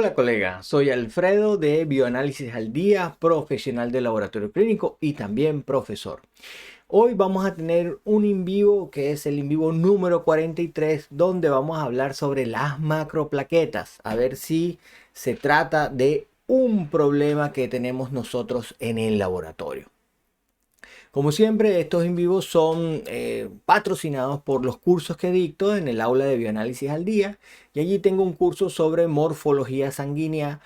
Hola colega, soy Alfredo de Bioanálisis al Día, profesional de laboratorio clínico y también profesor. Hoy vamos a tener un in vivo que es el in vivo número 43, donde vamos a hablar sobre las macroplaquetas, a ver si se trata de un problema que tenemos nosotros en el laboratorio. Como siempre, estos en vivo son patrocinados por los cursos que dicto en el aula de Bioanálisis al Día, y allí tengo un curso sobre morfología sanguínea.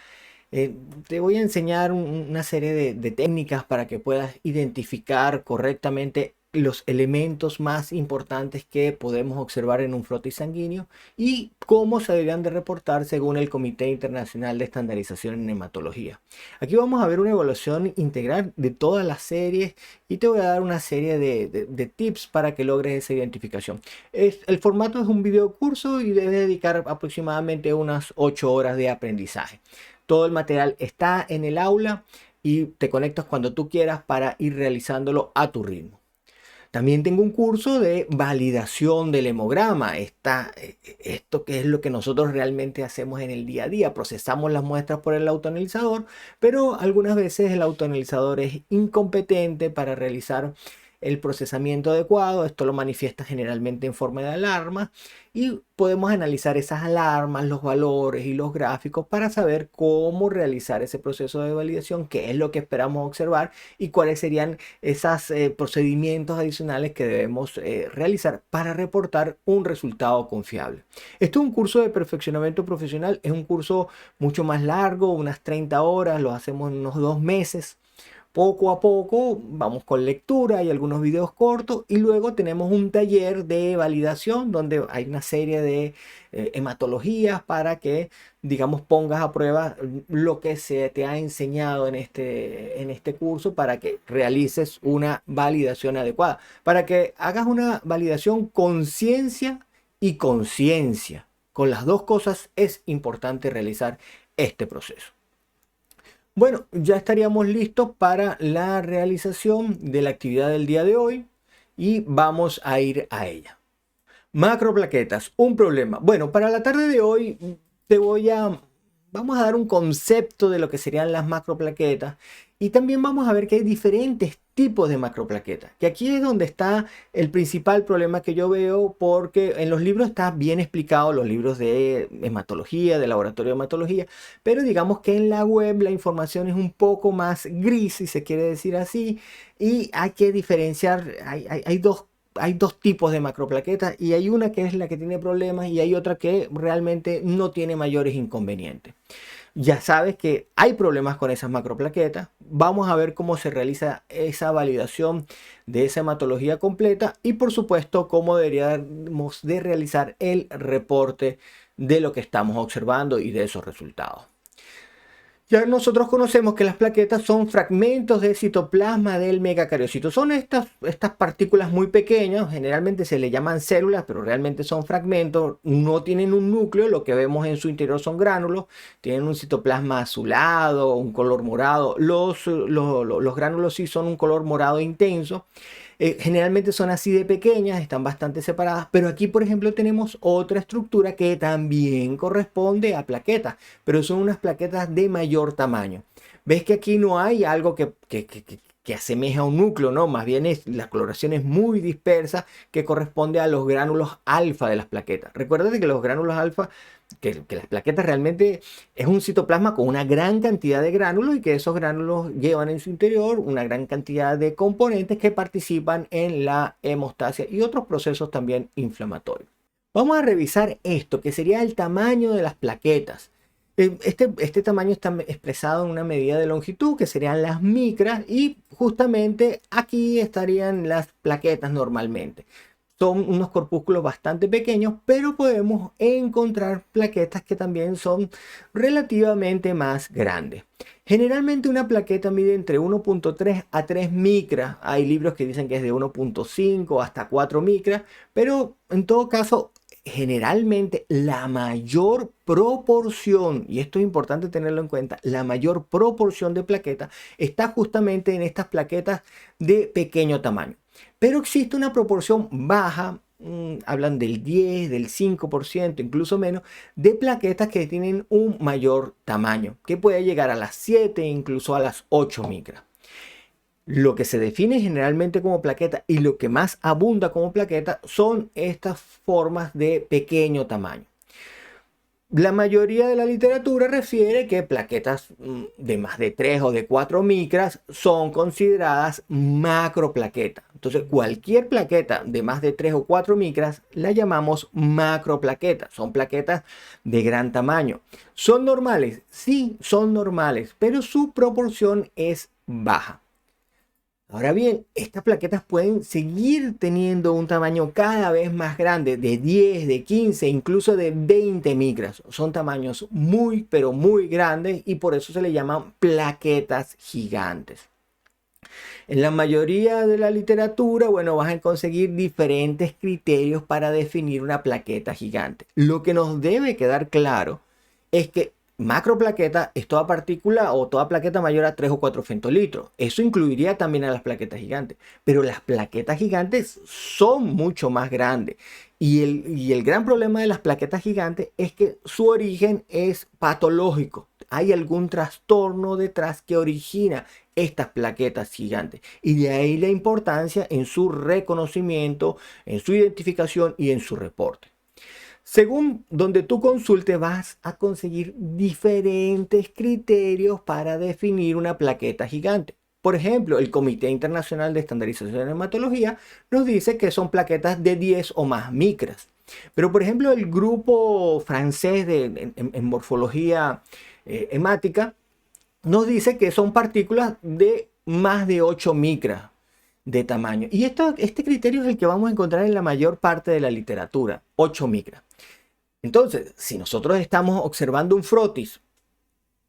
Te voy a enseñar una serie de técnicas para que puedas identificar correctamente los elementos más importantes que podemos observar en un frotis sanguíneo y cómo se deberían de reportar según el Comité Internacional de Estandarización en Hematología. Aquí vamos a ver una evaluación integral de todas las series y te voy a dar una serie de tips para que logres esa identificación. El formato es un video curso y debes dedicar aproximadamente unas 8 horas de aprendizaje. Todo el material está en el aula y te conectas cuando tú quieras para ir realizándolo a tu ritmo. También tengo un curso de validación del hemograma. Esto que es lo que nosotros realmente hacemos en el día a día. Procesamos las muestras por el autoanalizador, pero algunas veces el autoanalizador es incompetente para realizar el procesamiento adecuado. Esto lo manifiesta generalmente en forma de alarma y podemos analizar esas alarmas, los valores y los gráficos para saber cómo realizar ese proceso de validación, qué es lo que esperamos observar y cuáles serían esos procedimientos adicionales que debemos realizar para reportar un resultado confiable. Esto es un curso de perfeccionamiento profesional, es un curso mucho más largo, unas 30 horas, lo hacemos en unos 2 meses. Poco a poco vamos con lectura y algunos videos cortos y luego tenemos un taller de validación donde hay una serie de hematologías para que, digamos, pongas a prueba lo que se te ha enseñado en este curso para que realices una validación adecuada, para que hagas una validación con ciencia y conciencia. Con las dos cosas es importante realizar este proceso. Bueno, ya estaríamos listos para la realización de la actividad del día de hoy y vamos a ir a ella. Macroplaquetas, un problema. Bueno, para la tarde de hoy vamos a dar un concepto de lo que serían las macroplaquetas y también vamos a ver que hay diferentes tipos de macroplaquetas, que aquí es donde está el principal problema que yo veo, porque en los libros está bien explicado, los libros de hematología, de laboratorio de hematología, pero digamos que en la web la información es un poco más gris, si se quiere decir así, y hay que diferenciar, hay dos tipos de macroplaquetas y hay una que es la que tiene problemas y hay otra que realmente no tiene mayores inconvenientes. Ya sabes que hay problemas con esas macroplaquetas. Vamos a ver cómo se realiza esa validación de esa hematología completa y por supuesto cómo deberíamos de realizar el reporte de lo que estamos observando y de esos resultados. Ya nosotros conocemos que las plaquetas son fragmentos de citoplasma del megacariocito. Son estas partículas muy pequeñas, generalmente se le llaman células, pero realmente son fragmentos. No tienen un núcleo, lo que vemos en su interior son gránulos. Tienen un citoplasma azulado, un color morado. Los gránulos sí son un color morado intenso. Generalmente son así de pequeñas, están bastante separadas, pero aquí por ejemplo tenemos otra estructura que también corresponde a plaquetas, pero son unas plaquetas de mayor tamaño. ¿Ves que aquí no hay algo que asemeja a un núcleo, no? Más bien la coloración es muy dispersa, que corresponde a los gránulos alfa de las plaquetas. Recuerda que los gránulos alfa, que las plaquetas realmente es un citoplasma con una gran cantidad de gránulos y que esos gránulos llevan en su interior una gran cantidad de componentes que participan en la hemostasia y otros procesos también inflamatorios. Vamos a revisar esto, que sería el tamaño de las plaquetas. Este tamaño está expresado en una medida de longitud que serían las micras y justamente aquí estarían las plaquetas normalmente. Son unos corpúsculos bastante pequeños, pero podemos encontrar plaquetas que también son relativamente más grandes. Generalmente una plaqueta mide entre 1.3 a 3 micras. Hay libros que dicen que es de 1.5 hasta 4 micras, pero en todo caso generalmente la mayor proporción, y esto es importante tenerlo en cuenta, la mayor proporción de plaquetas está justamente en estas plaquetas de pequeño tamaño. Pero existe una proporción baja hablan del 10, del 5%, incluso menos, de plaquetas que tienen un mayor tamaño, que puede llegar a las 7, incluso a las 8 micras. Lo que se define generalmente como plaqueta y lo que más abunda como plaqueta son estas formas de pequeño tamaño. La mayoría de la literatura refiere que plaquetas de más de 3 o de 4 micras son consideradas macroplaquetas. Entonces, cualquier plaqueta de más de 3 o 4 micras la llamamos macroplaqueta. Son plaquetas de gran tamaño. ¿Son normales? Sí, son normales, pero su proporción es baja. Ahora bien, estas plaquetas pueden seguir teniendo un tamaño cada vez más grande, de 10, de 15, incluso de 20 micras. Son tamaños muy, pero muy grandes y por eso se le llaman plaquetas gigantes. En la mayoría de la literatura, bueno, vas a conseguir diferentes criterios para definir una plaqueta gigante. Lo que nos debe quedar claro es que macroplaqueta es toda partícula o toda plaqueta mayor a 3 o 4 femtolitros. Eso incluiría también a las plaquetas gigantes. Pero las plaquetas gigantes son mucho más grandes. Y el gran problema de las plaquetas gigantes es que su origen es patológico. Hay algún trastorno detrás que origina estas plaquetas gigantes. Y de ahí la importancia en su reconocimiento, en su identificación y en su reporte. Según donde tú consultes, vas a conseguir diferentes criterios para definir una plaqueta gigante. Por ejemplo, el Comité Internacional de Estandarización en Hematología nos dice que son plaquetas de 10 o más micras. Pero, por ejemplo, el grupo francés en morfología hemática nos dice que son partículas de más de 8 micras de tamaño. Y este criterio es el que vamos a encontrar en la mayor parte de la literatura, 8 micras. Entonces, si nosotros estamos observando un frotis,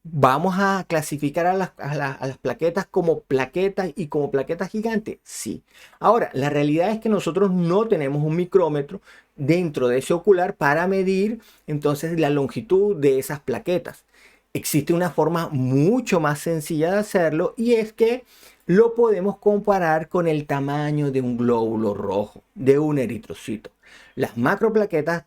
¿vamos a clasificar a las plaquetas como plaquetas y como plaquetas gigantes? Sí. Ahora, la realidad es que nosotros no tenemos un micrómetro dentro de ese ocular para medir entonces la longitud de esas plaquetas. Existe una forma mucho más sencilla de hacerlo y es que lo podemos comparar con el tamaño de un glóbulo rojo, de un eritrocito. Las macroplaquetas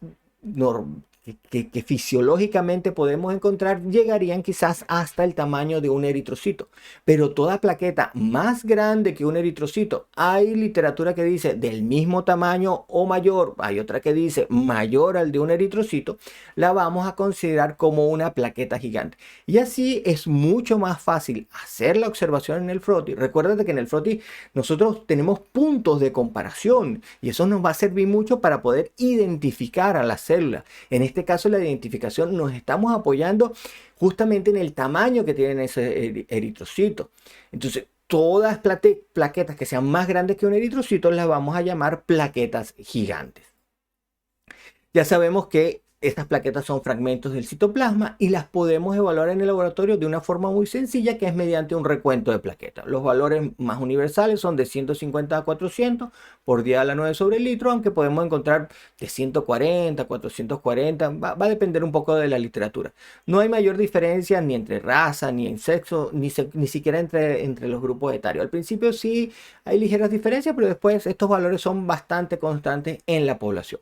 que fisiológicamente podemos encontrar llegarían quizás hasta el tamaño de un eritrocito. Pero toda plaqueta más grande que un eritrocito, hay literatura que dice del mismo tamaño o mayor, hay otra que dice mayor al de un eritrocito, la vamos a considerar como una plaqueta gigante. Y así es mucho más fácil hacer la observación en el frotis. Recuérdate que en el frotis nosotros tenemos puntos de comparación y eso nos va a servir mucho para poder identificar a las células. En este caso, la identificación nos estamos apoyando justamente en el tamaño que tienen ese eritrocito. Entonces, todas plaquetas que sean más grandes que un eritrocito las vamos a llamar plaquetas gigantes. Ya sabemos que estas plaquetas son fragmentos del citoplasma y las podemos evaluar en el laboratorio de una forma muy sencilla, que es mediante un recuento de plaquetas. Los valores más universales son de 150 a 400 por 10 a la 9 sobre el litro, aunque podemos encontrar de 140, 440, va a depender un poco de la literatura. No hay mayor diferencia ni entre raza, ni en sexo, ni siquiera entre los grupos etarios. Al principio sí hay ligeras diferencias, pero después estos valores son bastante constantes en la población.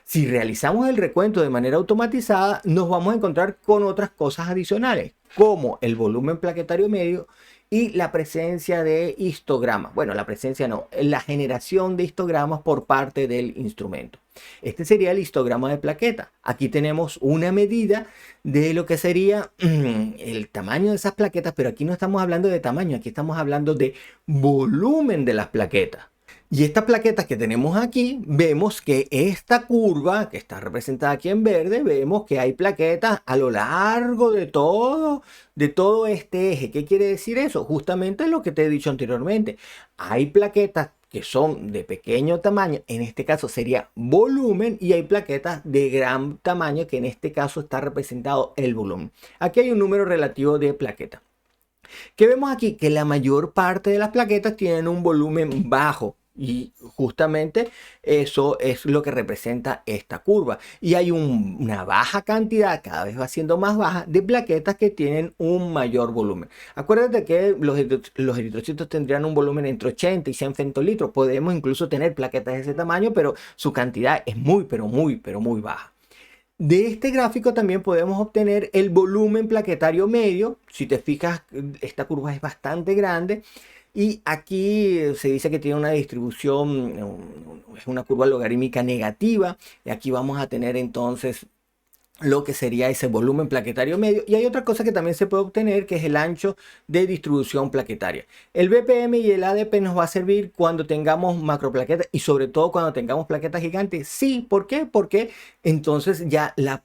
Si realizamos el recuento de manera automatizada, nos vamos a encontrar con otras cosas adicionales, como el volumen plaquetario medio y la presencia de histogramas. Bueno, la presencia no, la generación de histogramas por parte del instrumento. Este sería el histograma de plaqueta. Aquí tenemos una medida de lo que sería el tamaño de esas plaquetas, pero aquí no estamos hablando de tamaño, aquí estamos hablando de volumen de las plaquetas. Y estas plaquetas que tenemos aquí, vemos que esta curva que está representada aquí en verde, vemos que hay plaquetas a lo largo de todo este eje. ¿Qué quiere decir eso? Justamente lo que te he dicho anteriormente. Hay plaquetas que son de pequeño tamaño, en este caso sería volumen, y hay plaquetas de gran tamaño, que en este caso está representado el volumen. Aquí hay un número relativo de plaquetas. ¿Qué vemos aquí? Que la mayor parte de las plaquetas tienen un volumen bajo. Y justamente eso es lo que representa esta curva. Y hay una baja cantidad, cada vez va siendo más baja, de plaquetas que tienen un mayor volumen. Acuérdate que los eritrocitos tendrían un volumen entre 80 y 100 femtolitros. Podemos incluso tener plaquetas de ese tamaño, pero su cantidad es muy, pero muy baja. De este gráfico también podemos obtener el volumen plaquetario medio. Si te fijas, esta curva es bastante grande. Y aquí se dice que tiene una distribución, es una curva logarítmica negativa. Y aquí vamos a tener entonces lo que sería ese volumen plaquetario medio. Y hay otra cosa que también se puede obtener, que es el ancho de distribución plaquetaria. El BPM y el ADP nos va a servir cuando tengamos macroplaquetas y sobre todo cuando tengamos plaquetas gigantes. Sí, ¿por qué? Porque entonces ya la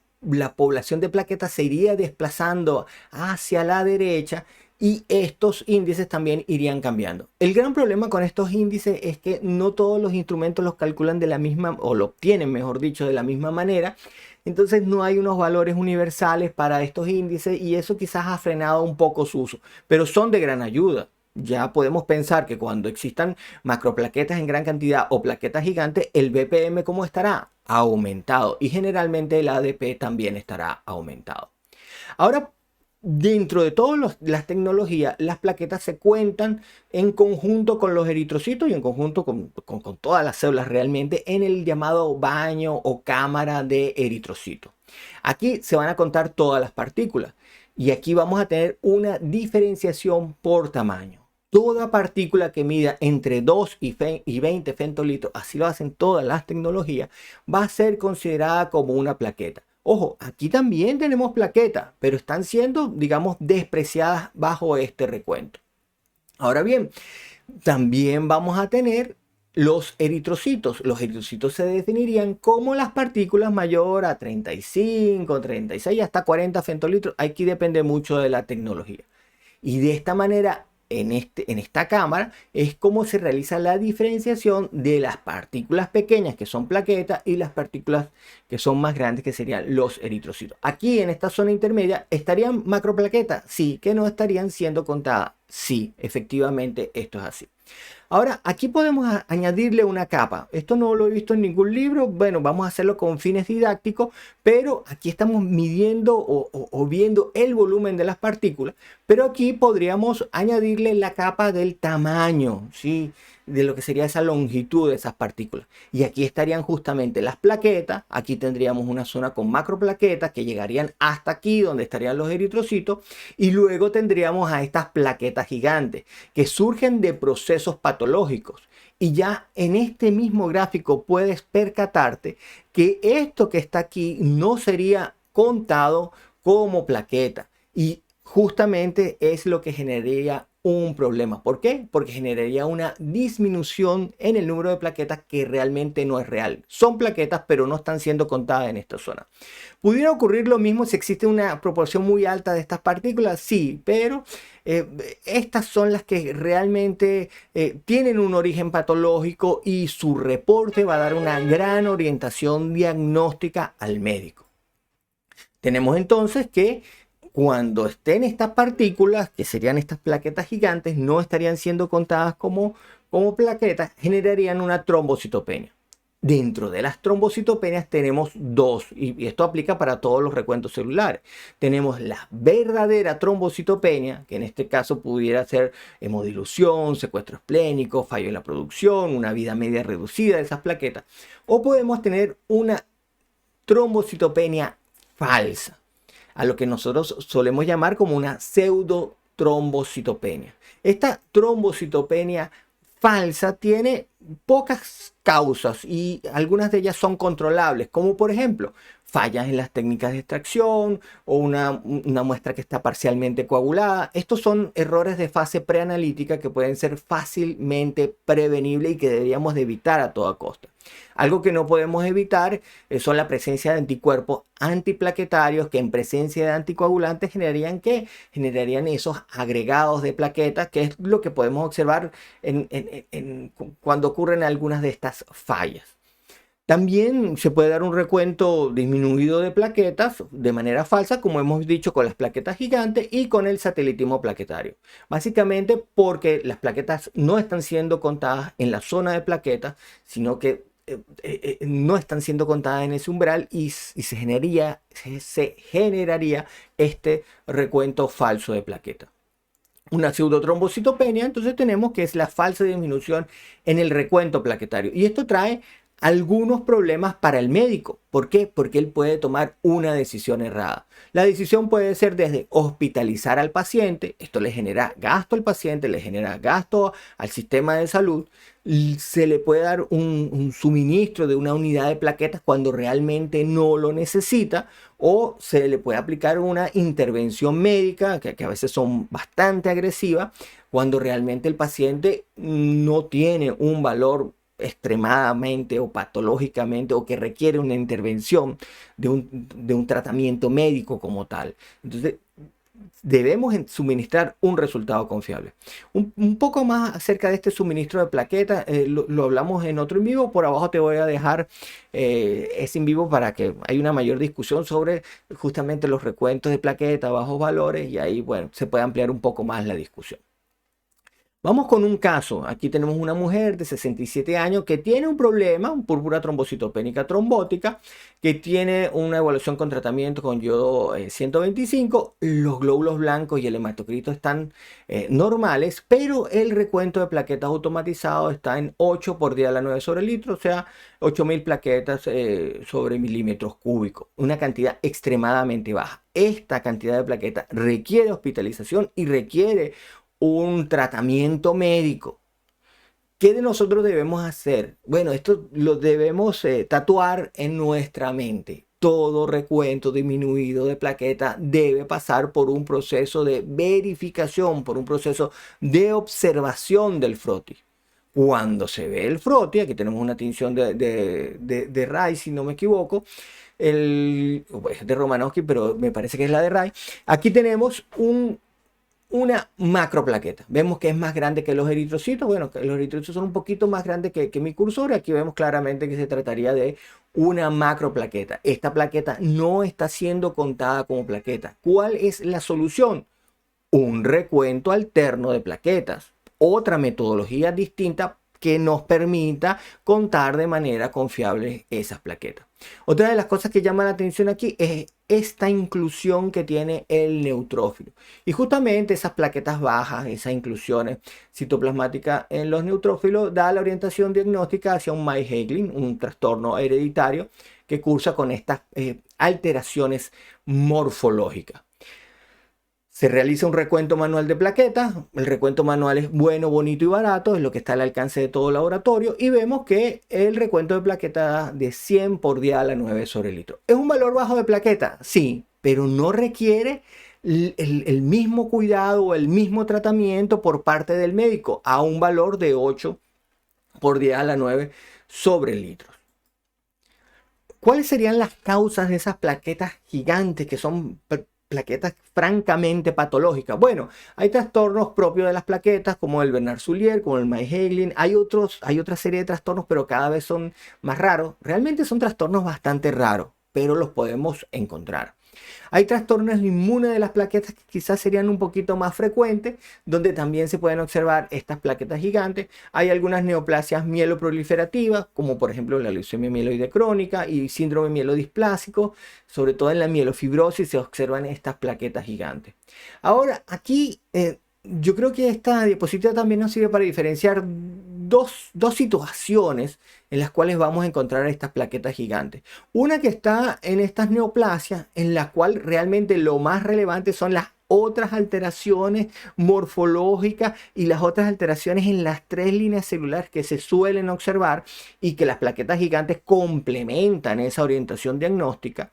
población de plaquetas se iría desplazando hacia la derecha y estos índices también irían cambiando. El gran problema con estos índices es que no todos los instrumentos los calculan de la misma, o lo obtienen, mejor dicho, de la misma manera. Entonces no hay unos valores universales para estos índices y eso quizás ha frenado un poco su uso, pero son de gran ayuda. Ya podemos pensar que cuando existan macroplaquetas en gran cantidad o plaquetas gigantes, el BPM ¿cómo estará? Aumentado, y generalmente el ADP también estará aumentado. Ahora, dentro de todas las tecnologías, las plaquetas se cuentan en conjunto con los eritrocitos y en conjunto con todas las células realmente en el llamado baño o cámara de eritrocitos. Aquí se van a contar todas las partículas y aquí vamos a tener una diferenciación por tamaño. Toda partícula que mida entre 2 y 20 femtolitros, así lo hacen todas las tecnologías, va a ser considerada como una plaqueta. Ojo, aquí también tenemos plaquetas, pero están siendo, digamos, despreciadas bajo este recuento. Ahora bien, también vamos a tener los eritrocitos. Los eritrocitos se definirían como las partículas mayor a 35, 36, hasta 40 femtolitros. Aquí depende mucho de la tecnología. Y de esta manera, en esta cámara, es como se realiza la diferenciación de las partículas pequeñas, que son plaquetas, y las partículas que son más grandes, que serían los eritrocitos. Aquí, en esta zona intermedia, ¿estarían macroplaquetas? Sí. ¿Que no estarían siendo contadas? Sí, efectivamente, esto es así. Ahora, aquí podemos añadirle una capa. Esto no lo he visto en ningún libro. Bueno, vamos a hacerlo con fines didácticos, pero aquí estamos midiendo o viendo el volumen de las partículas. Pero aquí podríamos añadirle la capa del tamaño, ¿sí? De lo que sería esa longitud de esas partículas. Y aquí estarían justamente las plaquetas. Aquí tendríamos una zona con macroplaquetas que llegarían hasta aquí, donde estarían los eritrocitos. Y luego tendríamos a estas plaquetas gigantes que surgen de procesos patológicos. Y ya en este mismo gráfico puedes percatarte que esto que está aquí no sería contado como plaqueta. Y justamente es lo que generaría un problema. ¿Por qué? Porque generaría una disminución en el número de plaquetas que realmente no es real. Son plaquetas, pero no están siendo contadas en esta zona. ¿Pudiera ocurrir lo mismo si existe una proporción muy alta de estas partículas? Sí, pero estas son las que realmente tienen un origen patológico y su reporte va a dar una gran orientación diagnóstica al médico. Tenemos entonces que cuando estén estas partículas, que serían estas plaquetas gigantes, no estarían siendo contadas como plaquetas, generarían una trombocitopenia. Dentro de las trombocitopenias tenemos dos, y esto aplica para todos los recuentos celulares. Tenemos la verdadera trombocitopenia, que en este caso pudiera ser hemodilución, secuestro esplénico, fallo en la producción, una vida media reducida de esas plaquetas. O podemos tener una trombocitopenia falsa, a lo que nosotros solemos llamar como una pseudotrombocitopenia. Esta trombocitopenia falsa tiene pocas causas y algunas de ellas son controlables, como por ejemplo fallas en las técnicas de extracción o una muestra que está parcialmente coagulada. Estos son errores de fase preanalítica que pueden ser fácilmente prevenibles y que deberíamos de evitar a toda costa. Algo que no podemos evitar son la presencia de anticuerpos antiplaquetarios que en presencia de anticoagulantes generarían esos agregados de plaquetas, que es lo que podemos observar cuando ocurren algunas de estas fallas. También se puede dar un recuento disminuido de plaquetas de manera falsa, como hemos dicho, con las plaquetas gigantes y con el satelitismo plaquetario. Básicamente porque las plaquetas no están siendo contadas en la zona de plaquetas, sino que no están siendo contadas en ese umbral y se generaría este recuento falso de plaquetas. Una pseudotrombocitopenia, entonces tenemos que es la falsa disminución en el recuento plaquetario. Y esto trae algunos problemas para el médico. ¿Por qué? Porque él puede tomar una decisión errada. La decisión puede ser desde hospitalizar al paciente, esto le genera gasto al paciente, le genera gasto al sistema de salud, se le puede dar un suministro de una unidad de plaquetas cuando realmente no lo necesita, o se le puede aplicar una intervención médica que a veces son bastante agresivas cuando realmente el paciente no tiene un valor extremadamente o patológicamente o que requiere una intervención de un tratamiento médico como tal. Entonces, debemos suministrar un resultado confiable. Un poco más acerca de este suministro de plaquetas, lo hablamos en otro en vivo. Por abajo te voy a dejar ese en vivo para que haya una mayor discusión sobre justamente los recuentos de plaquetas, bajos valores, y ahí, bueno, se puede ampliar un poco más la discusión. Vamos con un caso. Aquí tenemos una mujer de 67 años que tiene un problema, un púrpura trombocitopénica trombótica, que tiene una evaluación con tratamiento con yodo 125. Los glóbulos blancos y el hematocrito están normales, pero el recuento de plaquetas automatizado está en 8 por 10 a la 9 sobre litro, o sea, 8000 plaquetas sobre milímetros cúbicos. Una cantidad extremadamente baja. Esta cantidad de plaquetas requiere hospitalización y requiere un tratamiento médico. ¿Qué de nosotros debemos hacer? Bueno, esto lo debemos tatuar en nuestra mente. Todo recuento disminuido de plaqueta debe pasar por un proceso de verificación, por un proceso de observación del froti. Cuando se ve el froti, aquí tenemos una tinción de Ray, si no me equivoco, es de Romanowski, pero me parece que es la de Ray. Aquí tenemos una macroplaqueta. Vemos que es más grande que los eritrocitos. Bueno, que los eritrocitos son un poquito más grandes que mi cursor. Aquí vemos claramente que se trataría de una macroplaqueta. Esta plaqueta no está siendo contada como plaqueta. ¿Cuál es la solución? Un recuento alterno de plaquetas. Otra metodología distinta que nos permita contar de manera confiable esas plaquetas. Otra de las cosas que llama la atención aquí es esta inclusión que tiene el neutrófilo. Y justamente esas plaquetas bajas, esas inclusiones citoplasmáticas en los neutrófilos, da la orientación diagnóstica hacia un Meigs-Heiglin, un trastorno hereditario que cursa con estas alteraciones morfológicas. Se realiza un recuento manual de plaquetas. El recuento manual es bueno, bonito y barato, es lo que está al alcance de todo laboratorio. Y vemos que el recuento de plaquetas da de 100 por 10 a la 9 sobre litro. ¿Es un valor bajo de plaqueta? Sí, pero no requiere el mismo cuidado o el mismo tratamiento por parte del médico a un valor de 8 por 10 a la 9 sobre litros. ¿Cuáles serían las causas de esas plaquetas gigantes que son plaquetas francamente patológicas? Bueno, hay trastornos propios de las plaquetas como el Bernard-Soulier, como el Meigs-Heiglin. Hay otra serie de trastornos, pero cada vez son más raros. Realmente son trastornos bastante raros, pero los podemos encontrar. Hay trastornos inmunes de las plaquetas que quizás serían un poquito más frecuentes, donde también se pueden observar estas plaquetas gigantes. Hay algunas neoplasias mieloproliferativas, como por ejemplo la leucemia mieloide crónica y síndrome mielodisplásico. Sobre todo en la mielofibrosis se observan estas plaquetas gigantes. Ahora, aquí yo creo que esta diapositiva también nos sirve para diferenciar dos situaciones en las cuales vamos a encontrar estas plaquetas gigantes. Una que está en estas neoplasias, en la cual realmente lo más relevante son las otras alteraciones morfológicas y las otras alteraciones en las 3 líneas celulares que se suelen observar y que las plaquetas gigantes complementan esa orientación diagnóstica.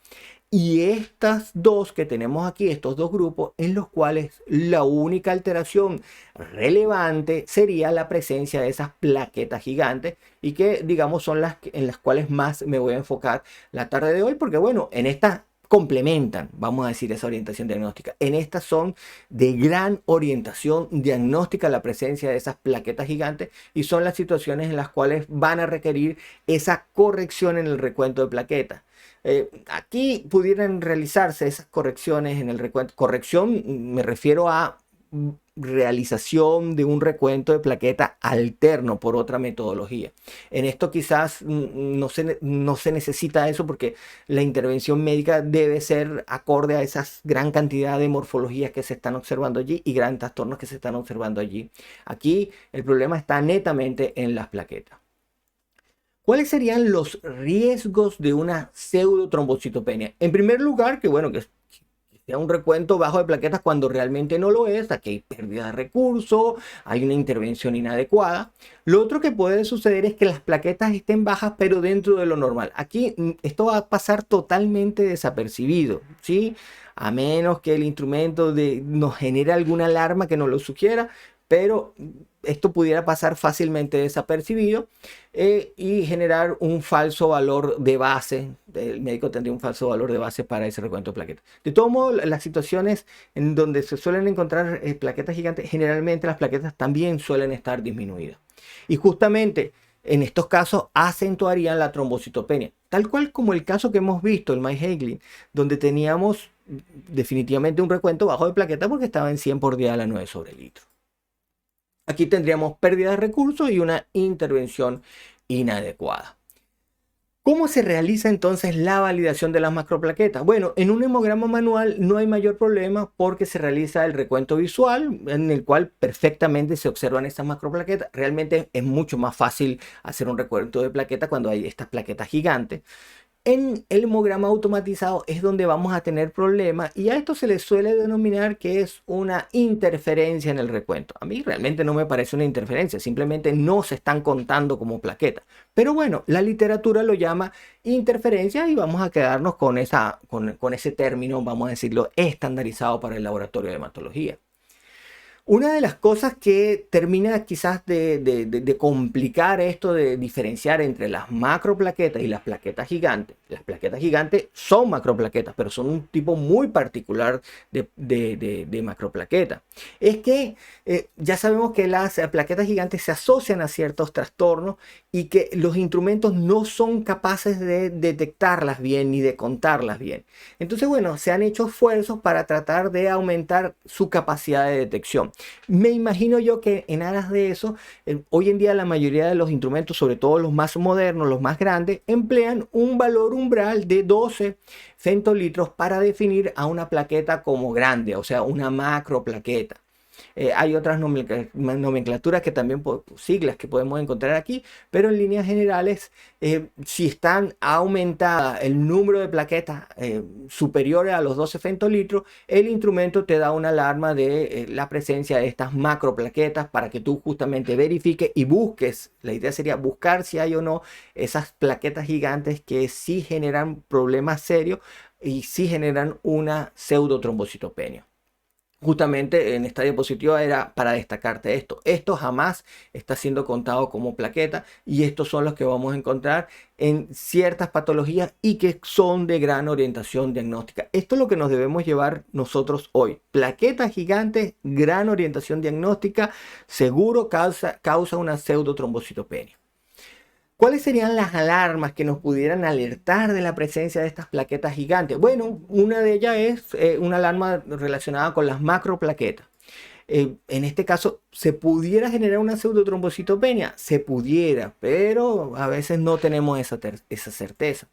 Y estas dos que tenemos aquí, estos dos grupos, en los cuales la única alteración relevante sería la presencia de esas plaquetas gigantes y que, digamos, son las en las cuales más me voy a enfocar la tarde de hoy, porque bueno, en estas complementan, vamos a decir, esa orientación diagnóstica. En estas son de gran orientación diagnóstica la presencia de esas plaquetas gigantes y son las situaciones en las cuales van a requerir esa corrección en el recuento de plaquetas. Aquí pudieran realizarse esas correcciones en el recuento. Corrección, me refiero a realización de un recuento de plaqueta alterno por otra metodología. En esto quizás no se necesita eso porque la intervención médica debe ser acorde a esa gran cantidad de morfologías que se están observando allí y grandes trastornos que se están observando allí. Aquí el problema está netamente en las plaquetas. ¿Cuáles serían los riesgos de una pseudotrombocitopenia? En primer lugar, que bueno, que sea un recuento bajo de plaquetas cuando realmente no lo es, aquí hay pérdida de recursos, hay una intervención inadecuada. Lo otro que puede suceder es que las plaquetas estén bajas pero dentro de lo normal. Aquí esto va a pasar totalmente desapercibido, ¿sí? A menos que el instrumento nos genere alguna alarma que nos lo sugiera, pero esto pudiera pasar fácilmente desapercibido y generar un falso valor de base. El médico tendría un falso valor de base para ese recuento de plaquetas. De todos modos, las situaciones en donde se suelen encontrar plaquetas gigantes, generalmente las plaquetas también suelen estar disminuidas. Y justamente en estos casos acentuarían la trombocitopenia, tal cual como el caso que hemos visto, el Meigs-Heiglin, donde teníamos definitivamente un recuento bajo de plaquetas porque estaba en 100 por día a la 9 sobre litro. Aquí tendríamos pérdida de recursos y una intervención inadecuada. ¿Cómo se realiza entonces la validación de las macroplaquetas? Bueno, en un hemograma manual no hay mayor problema porque se realiza el recuento visual en el cual perfectamente se observan estas macroplaquetas. Realmente es mucho más fácil hacer un recuento de plaquetas cuando hay estas plaquetas gigantes. En el hemograma automatizado es donde vamos a tener problemas y a esto se le suele denominar que es una interferencia en el recuento. A mí realmente no me parece una interferencia, simplemente no se están contando como plaquetas. Pero bueno, la literatura lo llama interferencia y vamos a quedarnos con ese término, vamos a decirlo, estandarizado para el laboratorio de hematología. Una de las cosas que termina quizás de complicar esto de diferenciar entre las macroplaquetas y las plaquetas gigantes. Las plaquetas gigantes son macroplaquetas, pero son un tipo muy particular de macroplaqueta. Es que ya sabemos que las plaquetas gigantes se asocian a ciertos trastornos y que los instrumentos no son capaces de detectarlas bien ni de contarlas bien. Entonces, bueno, se han hecho esfuerzos para tratar de aumentar su capacidad de detección. Me imagino yo que en aras de eso, hoy en día la mayoría de los instrumentos, sobre todo los más modernos, los más grandes, emplean un valor umbral de 12 femtolitros para definir a una plaqueta como grande, o sea, una macroplaqueta. Hay otras nomenclaturas que también, siglas que podemos encontrar aquí, pero en líneas generales, si están aumentada el número de plaquetas superiores a los 12 femtolitros, el instrumento te da una alarma de la presencia de estas macroplaquetas para que tú justamente verifiques y busques. La idea sería buscar si hay o no esas plaquetas gigantes que sí generan problemas serios y sí generan una pseudotrombocitopenia. Justamente en esta diapositiva era para destacarte esto. Esto jamás está siendo contado como plaqueta y estos son los que vamos a encontrar en ciertas patologías y que son de gran orientación diagnóstica. Esto es lo que nos debemos llevar nosotros hoy. Plaquetas gigantes, gran orientación diagnóstica, seguro causa una pseudotrombocitopenia. ¿Cuáles serían las alarmas que nos pudieran alertar de la presencia de estas plaquetas gigantes? Bueno, una de ellas es una alarma relacionada con las macroplaquetas. En este caso, ¿se pudiera generar una pseudotrombocitopenia? Se pudiera, pero a veces no tenemos esa certeza.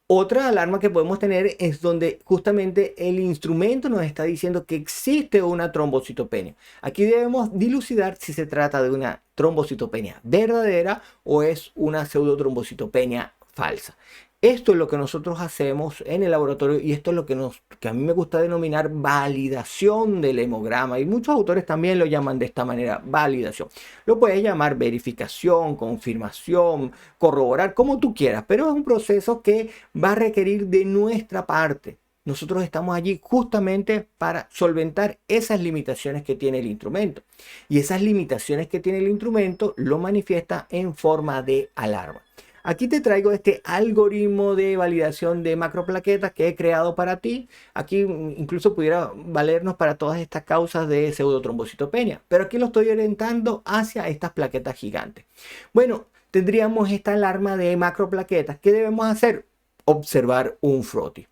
Otra alarma que podemos tener es donde justamente el instrumento nos está diciendo que existe una trombocitopenia. Aquí debemos dilucidar si se trata de una trombocitopenia verdadera o es una pseudotrombocitopenia falsa. Esto es lo que nosotros hacemos en el laboratorio y esto es lo que a mí me gusta denominar validación del hemograma y muchos autores también lo llaman de esta manera, validación. Lo puedes llamar verificación, confirmación, corroborar, como tú quieras, pero es un proceso que va a requerir de nuestra parte. Nosotros estamos allí justamente para solventar esas limitaciones que tiene el instrumento. Y esas limitaciones que tiene el instrumento lo manifiesta en forma de alarma. Aquí te traigo este algoritmo de validación de macroplaquetas que he creado para ti. Aquí incluso pudiera valernos para todas estas causas de pseudotrombocitopenia, pero aquí lo estoy orientando hacia estas plaquetas gigantes. Bueno, tendríamos esta alarma de macroplaquetas. ¿Qué debemos hacer? Observar un froti.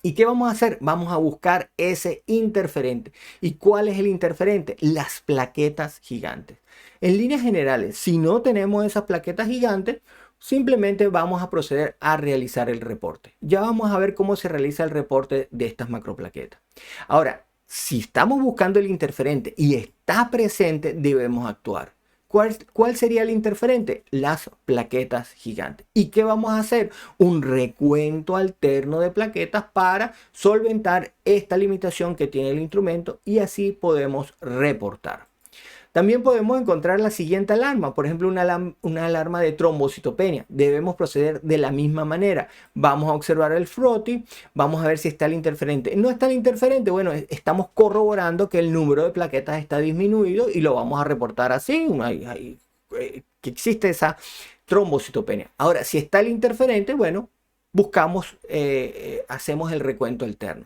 ¿Y qué vamos a hacer? Vamos a buscar ese interferente. ¿Y cuál es el interferente? Las plaquetas gigantes. En líneas generales, si no tenemos esas plaquetas gigantes, simplemente vamos a proceder a realizar el reporte. Ya vamos a ver cómo se realiza el reporte de estas macroplaquetas. Ahora, si estamos buscando el interferente y está presente, debemos actuar. ¿Cuál sería el interferente? Las plaquetas gigantes. ¿Y qué vamos a hacer? Un recuento alterno de plaquetas para solventar esta limitación que tiene el instrumento y así podemos reportar. También podemos encontrar la siguiente alarma, por ejemplo, una alarma de trombocitopenia. Debemos proceder de la misma manera. Vamos a observar el froti, vamos a ver si está el interferente. ¿No está el interferente? Bueno, estamos corroborando que el número de plaquetas está disminuido y lo vamos a reportar así, que existe esa trombocitopenia. Ahora, si está el interferente, bueno, buscamos, hacemos el recuento alterno.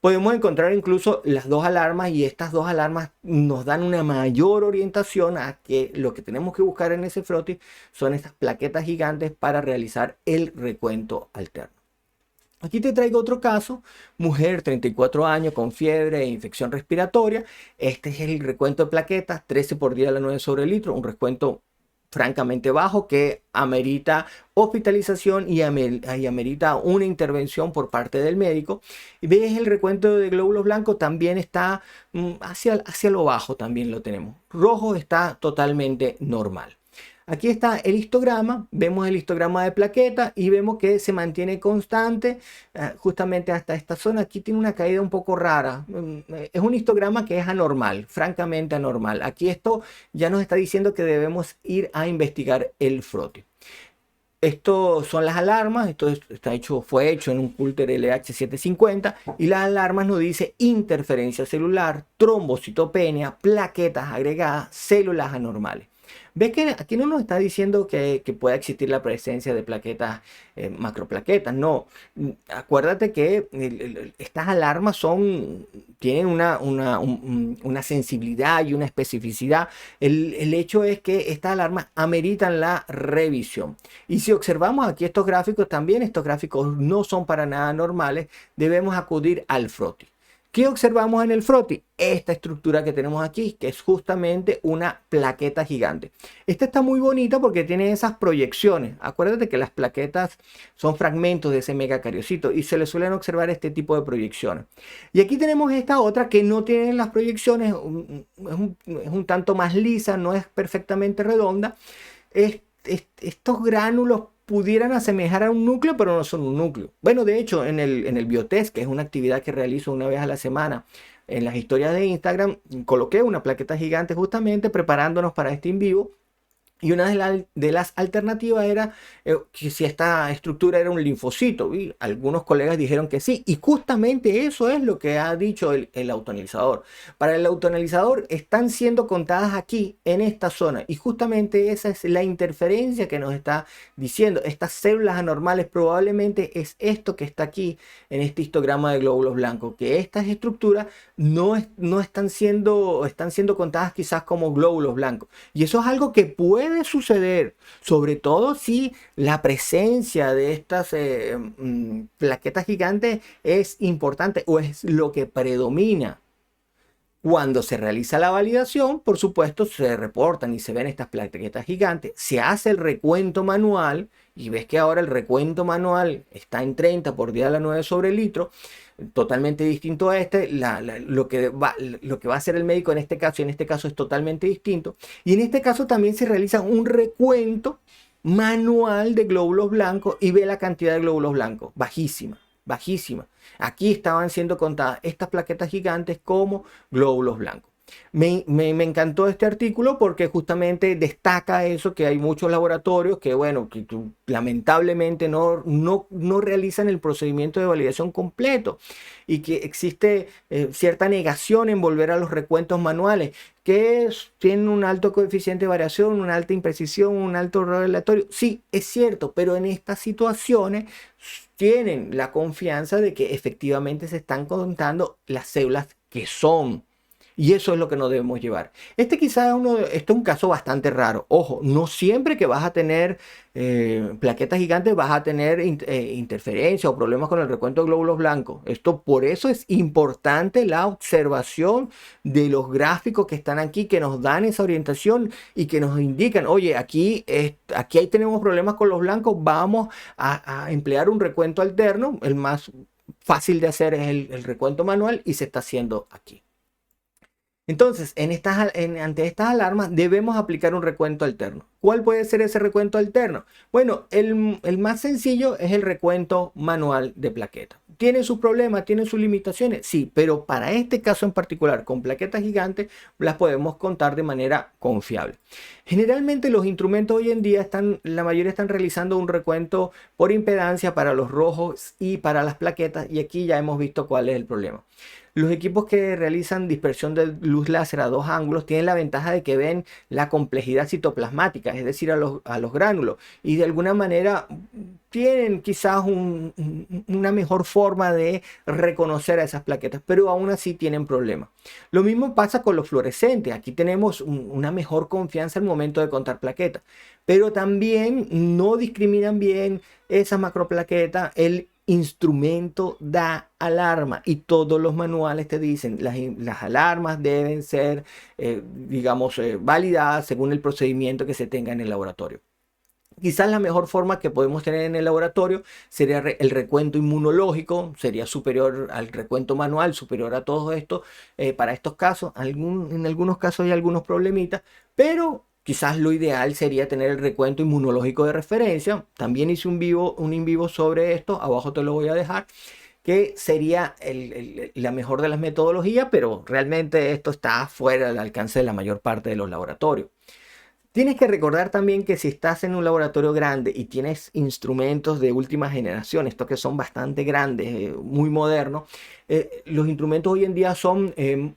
Podemos encontrar incluso las dos alarmas y estas dos alarmas nos dan una mayor orientación a que lo que tenemos que buscar en ese froti son estas plaquetas gigantes para realizar el recuento alterno. Aquí te traigo otro caso, mujer 34 años con fiebre e infección respiratoria. Este es el recuento de plaquetas, 13 por 10 a la 9 sobre litro, un recuento francamente bajo que amerita hospitalización y amerita una intervención por parte del médico. Y ves el recuento de glóbulos blancos también está hacia lo bajo, también lo tenemos. Rojo está totalmente normal. Aquí está el histograma, vemos el histograma de plaqueta y vemos que se mantiene constante justamente hasta esta zona. Aquí tiene una caída un poco rara. Es un histograma que es anormal, francamente anormal. Aquí esto ya nos está diciendo que debemos ir a investigar el froti. Esto son las alarmas, esto fue hecho en un Coulter LH750 y las alarmas nos dice interferencia celular, trombocitopenia, plaquetas agregadas, células anormales. ¿Ves que aquí no nos está diciendo que pueda existir la presencia de plaquetas, macroplaquetas? No, acuérdate que estas alarmas tienen una sensibilidad y una especificidad. El hecho es que estas alarmas ameritan la revisión. Y si observamos aquí estos gráficos también, estos gráficos no son para nada normales, debemos acudir al froti. ¿Qué observamos en el froti? Esta estructura que tenemos aquí, que es justamente una plaqueta gigante. Esta está muy bonita porque tiene esas proyecciones. Acuérdate que las plaquetas son fragmentos de ese megacariocito y se le suelen observar este tipo de proyecciones. Y aquí tenemos esta otra que no tiene las proyecciones, es un tanto más lisa, no es perfectamente redonda. Estos gránulos pudieran asemejar a un núcleo, pero no son un núcleo. Bueno, de hecho, en el biotest, que es una actividad que realizo una vez a la semana, en las historias de Instagram, coloqué una plaqueta gigante justamente preparándonos para este en vivo. Y una de las alternativas era que si esta estructura era un linfocito. Y algunos colegas dijeron que sí. Y justamente eso es lo que ha dicho el autoanalizador. Para el autoanalizador están siendo contadas aquí, en esta zona. Y justamente esa es la interferencia que nos está diciendo. Estas células anormales probablemente es esto que está aquí en este histograma de glóbulos blancos. Que estas estructuras no están siendo contadas quizás como glóbulos blancos. Y eso es algo que puede suceder, sobre todo si la presencia de estas plaquetas gigantes es importante o es lo que predomina. Cuando se realiza la validación, por supuesto, se reportan y se ven estas plaquetas gigantes, se hace el recuento manual y ves que ahora el recuento manual está en 30 por 10 a la 9 sobre litro, totalmente distinto a este. Lo que va a hacer el médico en este caso, es totalmente distinto. Y en este caso también se realiza un recuento manual de glóbulos blancos y ve la cantidad de glóbulos blancos, bajísima. Bajísima. Aquí estaban siendo contadas estas plaquetas gigantes como glóbulos blancos. Me encantó este artículo porque justamente destaca eso, que hay muchos laboratorios que, bueno, lamentablemente no realizan el procedimiento de validación completo y que existe cierta negación en volver a los recuentos manuales, tienen un alto coeficiente de variación, una alta imprecisión, un alto error aleatorio. Sí, es cierto, pero en estas situaciones tienen la confianza de que efectivamente se están contando las células que son. Y eso es lo que nos debemos llevar. Este es un caso bastante raro. Ojo, no siempre que vas a tener plaquetas gigantes vas a tener interferencia o problemas con el recuento de glóbulos blancos. Por eso es importante la observación de los gráficos que están aquí, que nos dan esa orientación y que nos indican, oye, aquí tenemos problemas con los blancos, vamos a emplear un recuento alterno. El más fácil de hacer es el recuento manual y se está haciendo aquí. Entonces, ante estas alarmas debemos aplicar un recuento alterno. ¿Cuál puede ser ese recuento alterno? Bueno, el más sencillo es el recuento manual de plaquetas. ¿Tiene sus problemas? ¿Tiene sus limitaciones? Sí, pero para este caso en particular, con plaquetas gigantes, las podemos contar de manera confiable. Generalmente los instrumentos hoy en día la mayoría están realizando un recuento por impedancia para los rojos y para las plaquetas, y aquí ya hemos visto cuál es el problema. Los equipos que realizan dispersión de luz láser a dos ángulos tienen la ventaja de que ven la complejidad citoplasmática, es decir, a los gránulos, y de alguna manera tienen quizás una mejor forma de reconocer a esas plaquetas, pero aún así tienen problemas. Lo mismo pasa con los fluorescentes. Aquí tenemos una mejor confianza al momento de contar plaquetas, pero también no discriminan bien esas macroplaquetas. El instrumento da alarma y todos los manuales te dicen las alarmas deben ser, digamos, validadas según el procedimiento que se tenga en el laboratorio. Quizás la mejor forma que podemos tener en el laboratorio sería el recuento inmunológico, sería superior al recuento manual, superior a todo esto. Para estos casos, en algunos casos hay algunos problemitas, pero quizás lo ideal sería tener el recuento inmunológico de referencia. También hice un in vivo sobre esto, abajo te lo voy a dejar, que sería la mejor de las metodologías, pero realmente esto está fuera del alcance de la mayor parte de los laboratorios. Tienes que recordar también que si estás en un laboratorio grande y tienes instrumentos de última generación, estos que son bastante grandes, muy modernos, los instrumentos hoy en día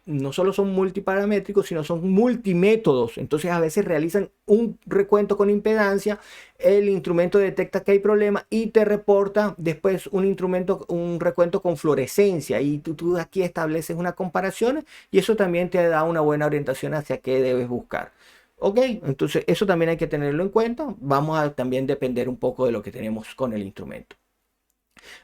no solo son multiparamétricos, sino son multimétodos. Entonces a veces realizan un recuento con impedancia, el instrumento detecta que hay problema y te reporta después un recuento con fluorescencia. Y tú aquí estableces una comparación y eso también te da una buena orientación hacia qué debes buscar. Ok, entonces eso también hay que tenerlo en cuenta. Vamos a también depender un poco de lo que tenemos con el instrumento.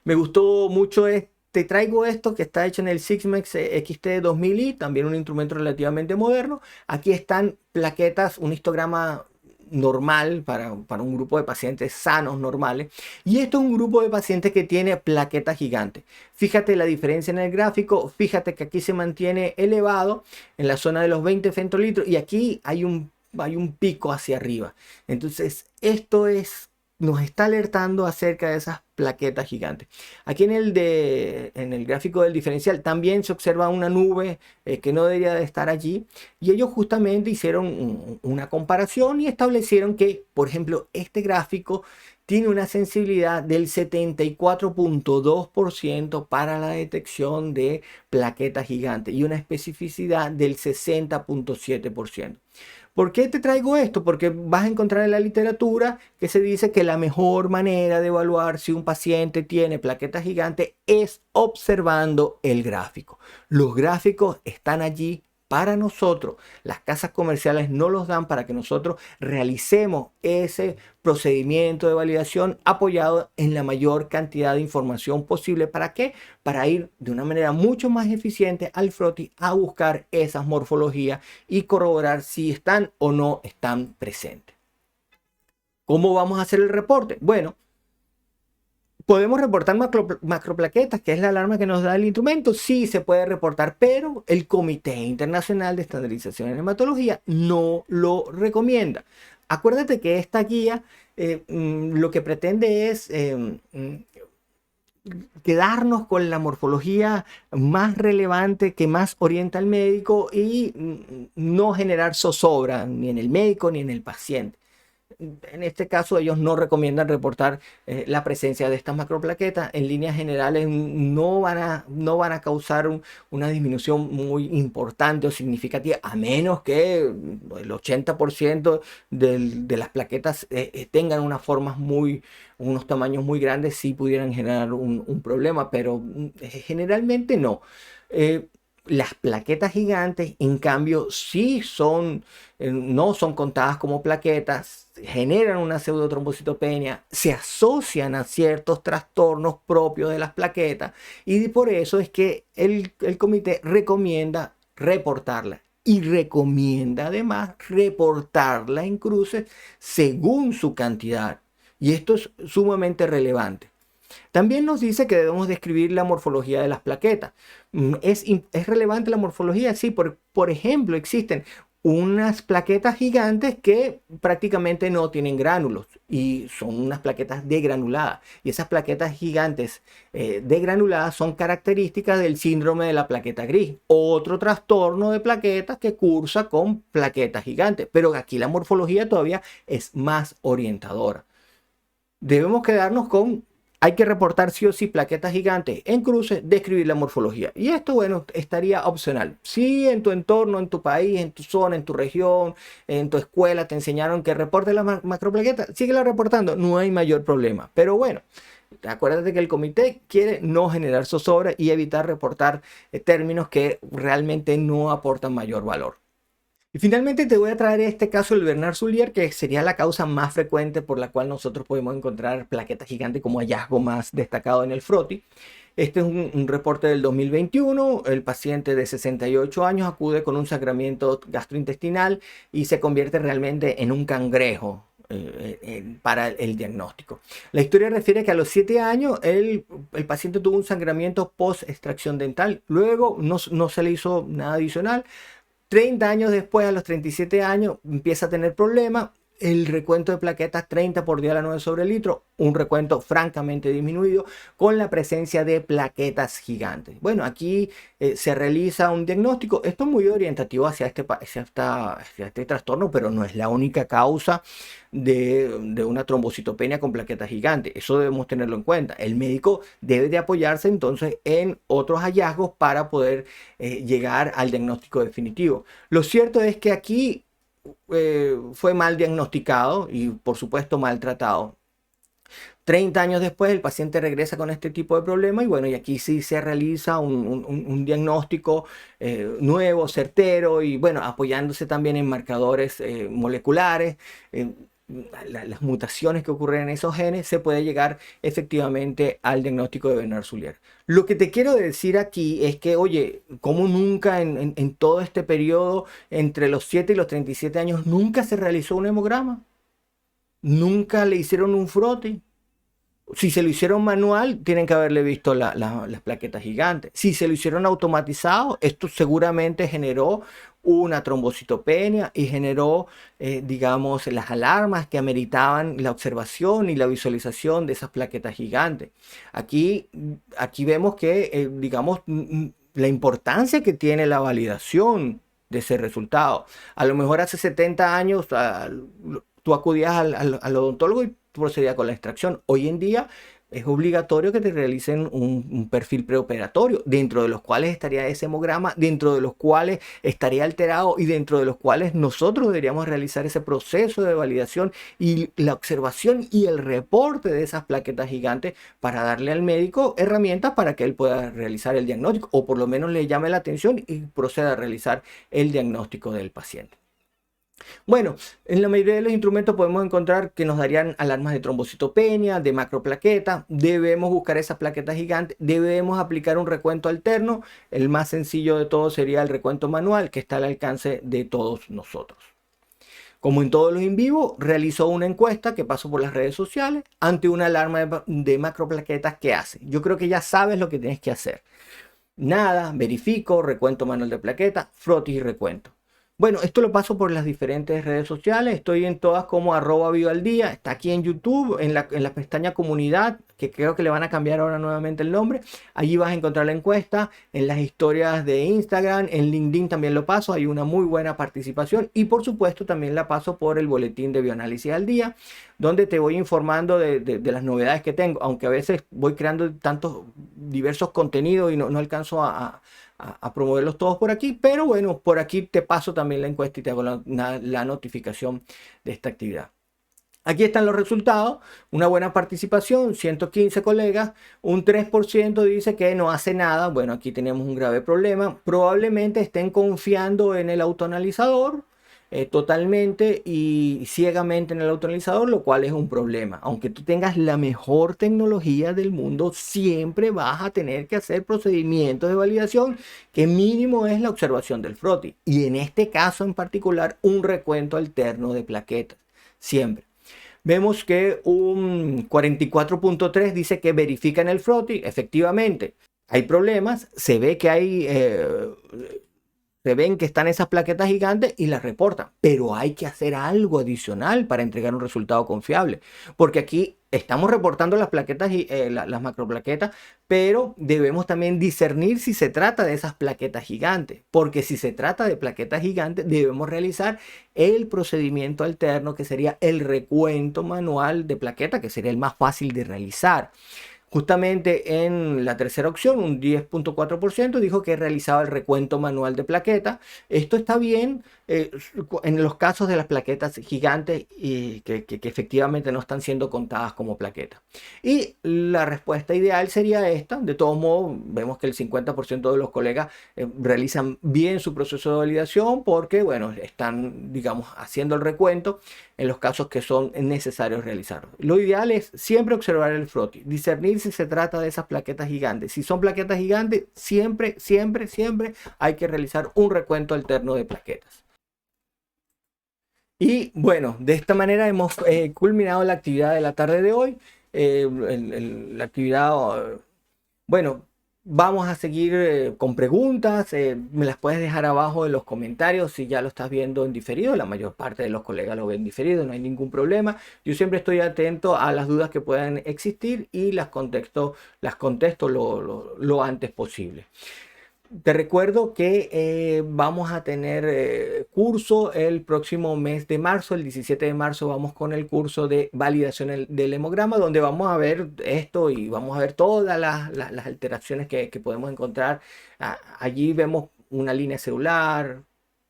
Me gustó mucho te traigo esto que está hecho en el Sysmex XT 2000i, también un instrumento relativamente moderno. Aquí están plaquetas, un histograma normal para un grupo de pacientes sanos, normales. Y esto es un grupo de pacientes que tiene plaquetas gigantes. Fíjate la diferencia en el gráfico. Fíjate que aquí se mantiene elevado en la zona de los 20 femtolitros y aquí hay un pico hacia arriba. Entonces, nos está alertando acerca de esas plaquetas gigantes. Aquí en el gráfico del diferencial también se observa una nube que no debería de estar allí. Y ellos justamente hicieron una comparación y establecieron que, por ejemplo, este gráfico tiene una sensibilidad del 74.2% para la detección de plaquetas gigantes y una especificidad del 60.7%. ¿Por qué te traigo esto? Porque vas a encontrar en la literatura que se dice que la mejor manera de evaluar si un paciente tiene plaquetas gigantes es observando el gráfico. Los gráficos están allí para nosotros. Las casas comerciales no los dan para que nosotros realicemos ese procedimiento de validación apoyado en la mayor cantidad de información posible. ¿Para qué? Para ir de una manera mucho más eficiente al froti a buscar esas morfologías y corroborar si están o no están presentes. ¿Cómo vamos a hacer el reporte? Bueno, ¿podemos reportar macroplaquetas, que es la alarma que nos da el instrumento? Sí, se puede reportar, pero el Comité Internacional de Estandarización en Hematología no lo recomienda. Acuérdate que esta guía lo que pretende es quedarnos con la morfología más relevante que más orienta al médico y no generar zozobra ni en el médico ni en el paciente. En este caso, ellos no recomiendan reportar la presencia de estas macroplaquetas. En líneas generales, no van a causar una disminución muy importante o significativa, a menos que el 80% de las plaquetas tengan unos tamaños muy grandes, sí pudieran generar un problema, pero generalmente no. Las plaquetas gigantes, en cambio, no son contadas como plaquetas, generan una pseudotrombocitopenia, se asocian a ciertos trastornos propios de las plaquetas y por eso es que el comité recomienda reportarla y recomienda además reportarla en cruces según su cantidad. Y esto es sumamente relevante. También nos dice que debemos describir la morfología de las plaquetas. ¿Es relevante la morfología? Sí, por ejemplo, existen unas plaquetas gigantes que prácticamente no tienen gránulos y son unas plaquetas degranuladas. Y esas plaquetas gigantes degranuladas son características del síndrome de la plaqueta gris, otro trastorno de plaquetas que cursa con plaquetas gigantes. Pero aquí la morfología todavía es más orientadora. Debemos quedarnos con hay que reportar sí o sí plaquetas gigantes en cruces, describir la morfología. Y esto, bueno, estaría opcional. Si en tu entorno, en tu país, en tu zona, en tu región, en tu escuela te enseñaron que reporte la macroplaqueta, síguela reportando, no hay mayor problema. Pero bueno, acuérdate que el comité quiere no generar zozobra y evitar reportar términos que realmente no aportan mayor valor. Y finalmente te voy a traer este caso del Bernard-Soulier, que sería la causa más frecuente por la cual nosotros podemos encontrar plaquetas gigantes como hallazgo más destacado en el FROTI. Este es un reporte del 2021. El paciente de 68 años acude con un sangramiento gastrointestinal y se convierte realmente en un cangrejo para el diagnóstico. La historia refiere que a los 7 años el paciente tuvo un sangramiento post-extracción dental. Luego no se le hizo nada adicional. 30 años después, a los 37 años, empieza a tener problemas. El recuento de plaquetas 30 por día a la 9 sobre litro, un recuento francamente disminuido con la presencia de plaquetas gigantes. Bueno, aquí se realiza un diagnóstico. Esto es muy orientativo hacia este trastorno, pero no es la única causa de una trombocitopenia con plaquetas gigantes. Eso debemos tenerlo en cuenta. El médico debe de apoyarse entonces en otros hallazgos para poder llegar al diagnóstico definitivo. Lo cierto es que aquí fue mal diagnosticado y por supuesto maltratado. 30 años después el paciente regresa con este tipo de problema y bueno, y aquí sí se realiza un diagnóstico nuevo, certero y bueno, apoyándose también en marcadores moleculares. Las mutaciones que ocurren en esos genes, se puede llegar efectivamente al diagnóstico de Bernard-Soulier. Lo que te quiero decir aquí es que, oye, como nunca en todo este periodo, entre los 7 y los 37 años, nunca se realizó un hemograma, nunca le hicieron un frote. Si se lo hicieron manual, tienen que haberle visto las plaquetas gigantes. Si se lo hicieron automatizado, esto seguramente generó una trombocitopenia y generó, digamos, las alarmas que ameritaban la observación y la visualización de esas plaquetas gigantes. Aquí vemos que, digamos, la importancia que tiene la validación de ese resultado. A lo mejor hace 70 años tú acudías al odontólogo y procedía con la extracción. Hoy en día es obligatorio que te realicen un perfil preoperatorio, dentro de los cuales estaría ese hemograma, dentro de los cuales estaría alterado y dentro de los cuales nosotros deberíamos realizar ese proceso de validación y la observación y el reporte de esas plaquetas gigantes para darle al médico herramientas para que él pueda realizar el diagnóstico o por lo menos le llame la atención y proceda a realizar el diagnóstico del paciente. Bueno, en la mayoría de los instrumentos podemos encontrar que nos darían alarmas de trombocitopenia, de macroplaquetas. Debemos buscar esas plaquetas gigantes. Debemos aplicar un recuento alterno. El más sencillo de todos sería el recuento manual, que está al alcance de todos nosotros. Como en todos los in vivo, realizó una encuesta que pasó por las redes sociales ante una alarma de macroplaquetas. ¿Qué hace? Yo creo que ya sabes lo que tienes que hacer. Nada, verifico, recuento manual de plaquetas, frotis y recuento. Bueno, esto lo paso por las diferentes redes sociales. Estoy en todas como @bioaldía. Está aquí en YouTube, en la pestaña comunidad. que creo que le van a cambiar ahora nuevamente el nombre. Allí vas a encontrar la encuesta, en las historias de Instagram, en LinkedIn también lo paso, hay una muy buena participación y por supuesto también la paso por el boletín de Bioanálisis al Día, donde te voy informando de las novedades que tengo, aunque a veces voy creando tantos diversos contenidos y no alcanzo a promoverlos todos por aquí, pero bueno, por aquí te paso también la encuesta y te hago la notificación de esta actividad. Aquí están los resultados, una buena participación, 115 colegas, un 3% dice que no hace nada. Bueno, aquí tenemos un grave problema. Probablemente estén confiando en el autoanalizador totalmente y ciegamente en el autoanalizador, lo cual es un problema. Aunque tú tengas la mejor tecnología del mundo, siempre vas a tener que hacer procedimientos de validación, que mínimo es la observación del froti. Y en este caso en particular, un recuento alterno de plaquetas, siempre. Vemos que un 44.3 dice que verifican el froti. Efectivamente, hay problemas. Se ve que se ven que están esas plaquetas gigantes y las reportan. Pero hay que hacer algo adicional para entregar un resultado confiable. Porque aquí estamos reportando las plaquetas, las macroplaquetas, pero debemos también discernir si se trata de esas plaquetas gigantes. Porque si se trata de plaquetas gigantes, debemos realizar el procedimiento alterno, que sería el recuento manual de plaqueta, que sería el más fácil de realizar. Justamente en la tercera opción, un 10.4% dijo que realizaba el recuento manual de plaquetas. Esto está bien en los casos de las plaquetas gigantes y que efectivamente no están siendo contadas como plaquetas. Y la respuesta ideal sería esta. De todos modos, vemos que el 50% de los colegas realizan bien su proceso de validación porque, bueno, están, digamos, haciendo el recuento en los casos que son necesarios realizarlo. Lo ideal es siempre observar el froti, discernir si se trata de esas plaquetas gigantes. Si son plaquetas gigantes, siempre hay que realizar un recuento alterno de plaquetas. Y bueno, de esta manera hemos culminado la actividad de la tarde de hoy. La actividad, bueno, vamos a seguir con preguntas. Me las puedes dejar abajo en los comentarios si ya lo estás viendo en diferido. La mayor parte de los colegas lo ven diferido, no hay ningún problema. Yo siempre estoy atento a las dudas que puedan existir y las contesto lo antes posible. Te recuerdo que vamos a tener curso el próximo mes de marzo, el 17 de marzo vamos con el curso de validación del hemograma, donde vamos a ver esto y vamos a ver todas las alteraciones que podemos encontrar. Allí vemos una línea celular,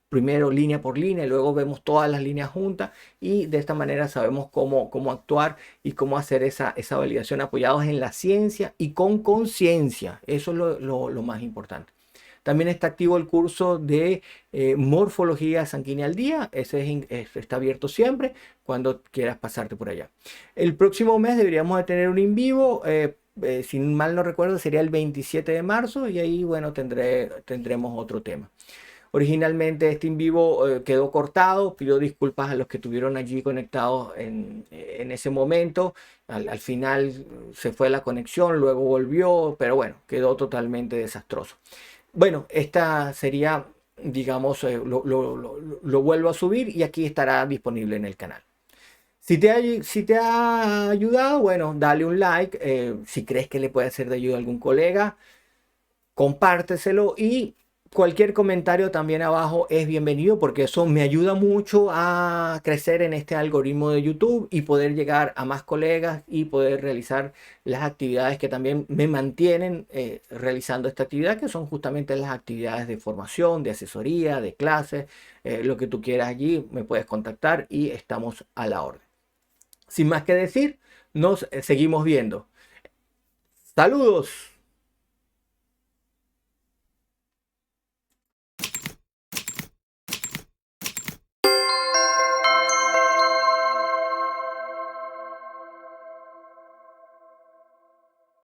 primero línea por línea, y luego vemos todas las líneas juntas y de esta manera sabemos cómo actuar y cómo hacer esa validación apoyados en la ciencia y con conciencia. Eso es lo más importante. También está activo el curso de morfología sanguínea al día. Ese está abierto siempre cuando quieras pasarte por allá. El próximo mes deberíamos de tener un en vivo. Si mal no recuerdo, sería el 27 de marzo y ahí, bueno, tendremos otro tema. Originalmente este en vivo quedó cortado. Pido disculpas a los que estuvieron allí conectados en ese momento. Al final se fue la conexión, luego volvió, pero bueno, quedó totalmente desastroso. Bueno, esta sería, digamos, lo vuelvo a subir y aquí estará disponible en el canal. Si te ha ayudado, bueno, dale un like. Si crees que le puede ser de ayuda a algún colega, compárteselo y cualquier comentario también abajo es bienvenido porque eso me ayuda mucho a crecer en este algoritmo de YouTube y poder llegar a más colegas y poder realizar las actividades que también me mantienen realizando esta actividad, que son justamente las actividades de formación, de asesoría, de clases, lo que tú quieras allí me puedes contactar y estamos a la orden. Sin más que decir, nos seguimos viendo. Saludos.